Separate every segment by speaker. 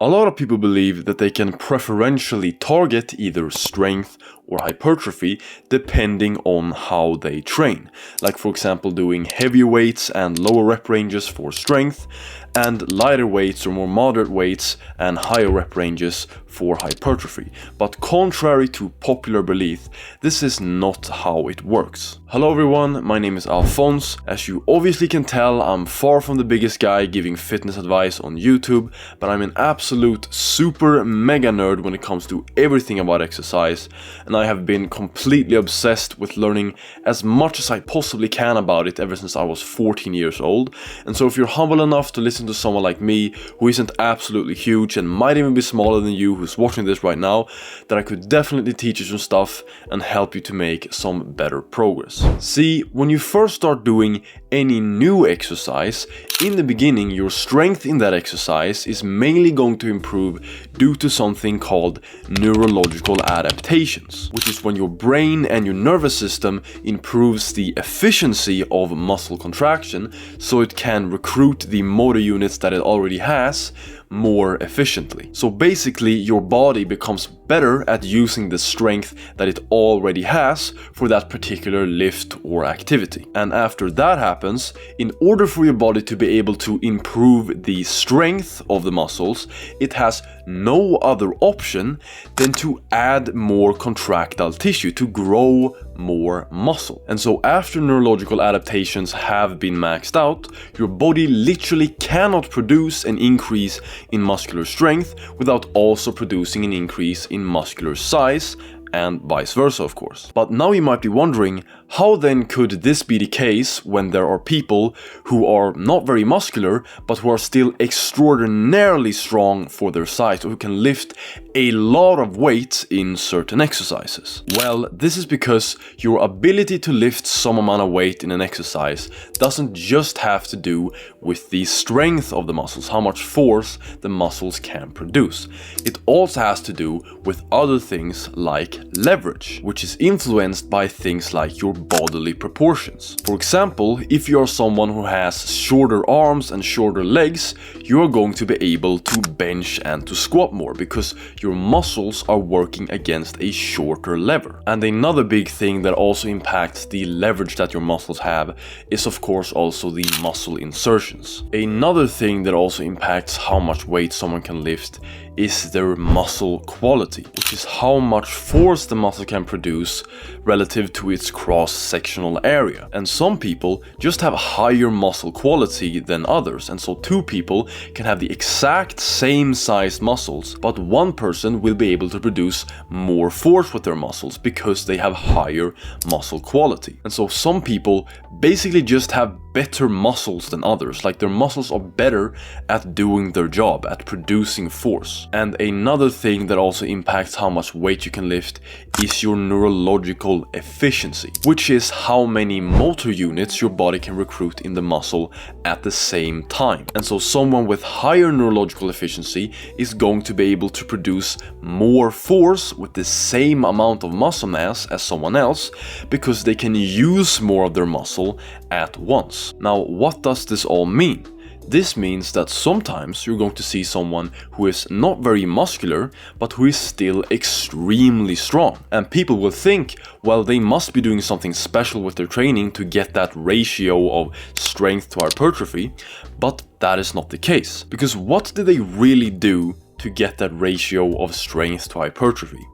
Speaker 1: A lot of people believe that they can preferentially target either strength or hypertrophy depending on how they train. Like for example doing heavier weights and lower rep ranges for strength, and lighter weights or more moderate weights and higher rep ranges for hypertrophy. But contrary to popular belief, this is not how it works. Hello everyone, my name is Alphonse. As you obviously can tell, I'm far from the biggest guy giving fitness advice on YouTube, but I'm an absolute super mega nerd when it comes to everything about exercise, and I have been completely obsessed with learning as much as I possibly can about it ever since I was 14 years old. And so if you're humble enough to listen to someone like me who isn't absolutely huge and might even be smaller than you who's watching this right now, then I could definitely teach you some stuff and help you to make some better progress. See, when you first start doing any new exercise, in the beginning your strength in that exercise is mainly going to improve due to something called neurological adaptations, which is when your brain and your nervous system improves the efficiency of muscle contraction so it can recruit the motor units that it already has more efficiently. So basically your body becomes better at using the strength that it already has for that particular lift or activity. And after that happens, in order for your body to be able to improve the strength of the muscles, it has no other option than to add more contractile tissue, to grow more muscle. And so after neurological adaptations have been maxed out, your body literally cannot produce an increase in muscular strength without also producing an increase in muscular size, and vice versa of course. But now you might be wondering, how then could this be the case when there are people who are not very muscular but who are still extraordinarily strong for their size, or who can lift a lot of weight in certain exercises? Well, this is because your ability to lift some amount of weight in an exercise doesn't just have to do with the strength of the muscles, how much force the muscles can produce. It also has to do with other things like leverage, which is influenced by things like your bodily proportions. For example, if you are someone who has shorter arms and shorter legs, you are going to be able to bench and to squat more because your muscles are working against a shorter lever. And another big thing that also impacts the leverage that your muscles have is of course also the muscle insertions. Another thing that also impacts how much weight someone can lift is their muscle quality, which is how much force the muscle can produce relative to its cross-sectional area. And some people just have higher muscle quality than others, and so two people can have the exact same sized muscles, but one person will be able to produce more force with their muscles because they have higher muscle quality. And so some people basically just have better muscles than others, like their muscles are better at doing their job, at producing force. And another thing that also impacts how much weight you can lift is your neurological efficiency, which is how many motor units your body can recruit in the muscle at the same time. And so someone with higher neurological efficiency is going to be able to produce more force with the same amount of muscle mass as someone else because they can use more of their muscle at once. Now, what does this all mean? This means that sometimes you're going to see someone who is not very muscular, but who is still extremely strong. And people will think, well, they must be doing something special with their training to get that ratio of strength to hypertrophy, but that is not the case. Because what did they really do to get that ratio of strength to hypertrophy?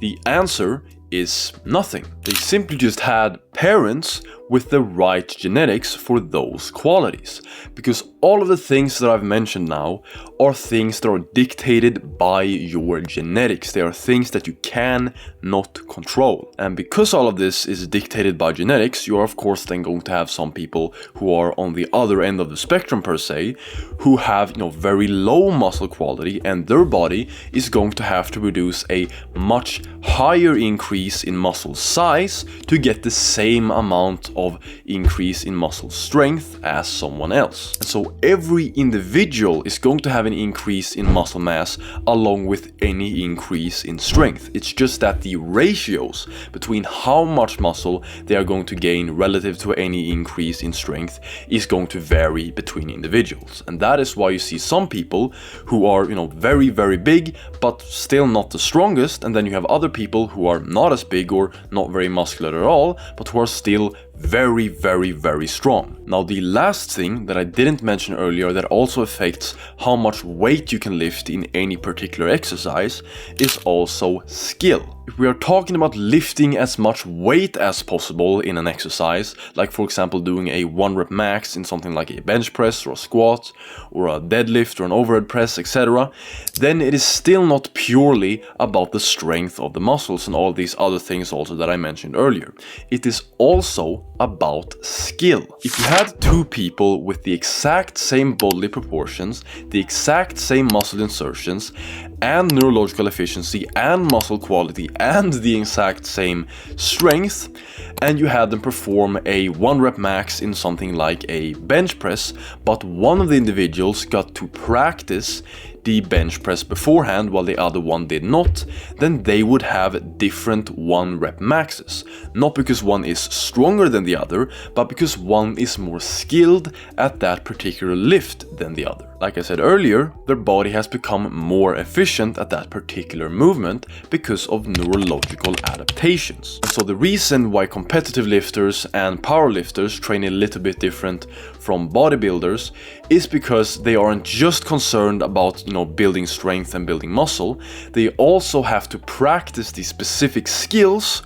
Speaker 1: The answer is nothing. They simply just had parents with the right genetics for those qualities. Because all of the things that I've mentioned now are things that are dictated by your genetics. They are things that you cannot control. And because all of this is dictated by genetics, you are of course then going to have some people who are on the other end of the spectrum per se, who have, very low muscle quality, and their body is going to have to produce a much higher increase in muscle size to get the same same amount of increase in muscle strength as someone else. And so every individual is going to have an increase in muscle mass along with any increase in strength. It's just that the ratios between how much muscle they are going to gain relative to any increase in strength is going to vary between individuals. And that is why you see some people who are, very, very big, but still not the strongest. And then you have other people who are not as big or not very muscular at all, but who are still very, very, very strong. Now, the last thing that I didn't mention earlier that also affects how much weight you can lift in any particular exercise is also skill. If we are talking about lifting as much weight as possible in an exercise, like for example doing a 1 rep max in something like a bench press or a squat or a deadlift or an overhead press, etc., then it is still not purely about the strength of the muscles and all these other things also that I mentioned earlier. It is also about skill. If you had two people with the exact same bodily proportions, the exact same muscle insertions, and neurological efficiency and muscle quality and the exact same strength, and you had them perform a 1 rep max in something like a bench press, but one of the individuals got to practice the bench press beforehand while the other one did not, then they would have different 1 rep maxes. Not because one is stronger than the other, but because one is more skilled at that particular lift than the other. Like I said earlier, their body has become more efficient at that particular movement because of neurological adaptations. And so the reason why competitive lifters and powerlifters train a little bit different from bodybuilders is because they aren't just concerned about, building strength and building muscle. They also have to practice the specific skills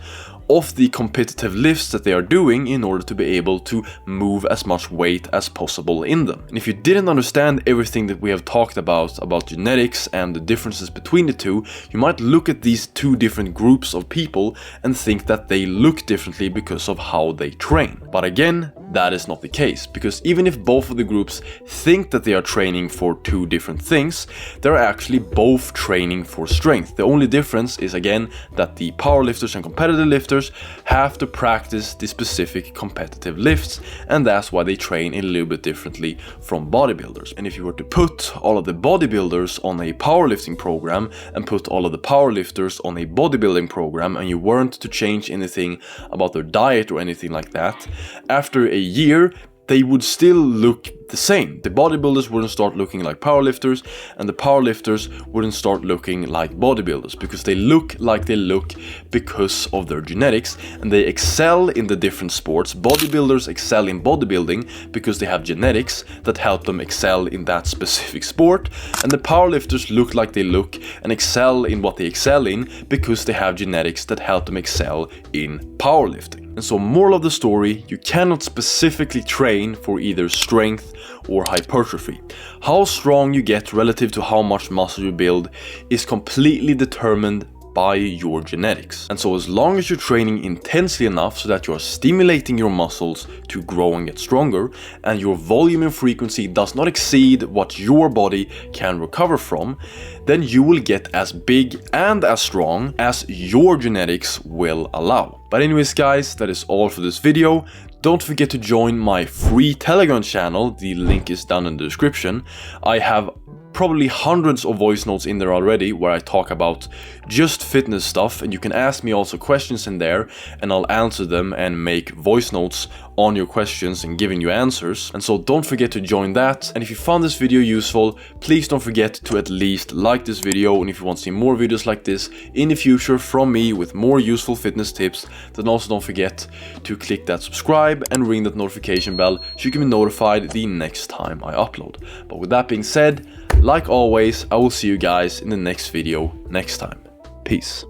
Speaker 1: of the competitive lifts that they are doing in order to be able to move as much weight as possible in them. And if you didn't understand everything that we have talked about genetics and the differences between the two, you might look at these two different groups of people and think that they look differently because of how they train. But again, that is not the case, because even if both of the groups think that they are training for two different things, they're actually both training for strength. The only difference is, again, that the powerlifters and competitive lifters have to practice the specific competitive lifts, and that's why they train a little bit differently from bodybuilders. And if you were to put all of the bodybuilders on a powerlifting program and put all of the powerlifters on a bodybuilding program, and you weren't to change anything about their diet or anything like that, after a year they would still look the same. The bodybuilders wouldn't start looking like powerlifters, and the powerlifters wouldn't start looking like bodybuilders, because they look like they look because of their genetics, and they excel in the different sports. Bodybuilders excel in bodybuilding because they have genetics that help them excel in that specific sport, and the powerlifters look like they look and excel in what they excel in because they have genetics that help them excel in powerlifting. And so, moral of the story, you cannot specifically train for either strength or hypertrophy. How strong you get relative to how much muscle you build is completely determined by your genetics. And so as long as you're training intensely enough so that you're stimulating your muscles to grow and get stronger, and your volume and frequency does not exceed what your body can recover from, then you will get as big and as strong as your genetics will allow. But anyways guys, that is all for this video. Don't forget to join my free Telegram channel, the link is down in the description. I have probably hundreds of voice notes in there already where I talk about just fitness stuff, and you can ask me also questions in there and I'll answer them and make voice notes on your questions and giving you answers. And so don't forget to join that. And if you found this video useful, please don't forget to at least like this video, and if you want to see more videos like this in the future from me with more useful fitness tips, then also don't forget to click that subscribe and ring that notification bell so you can be notified the next time I upload. But with that being said, like always, I will see you guys in the next video next time. Peace.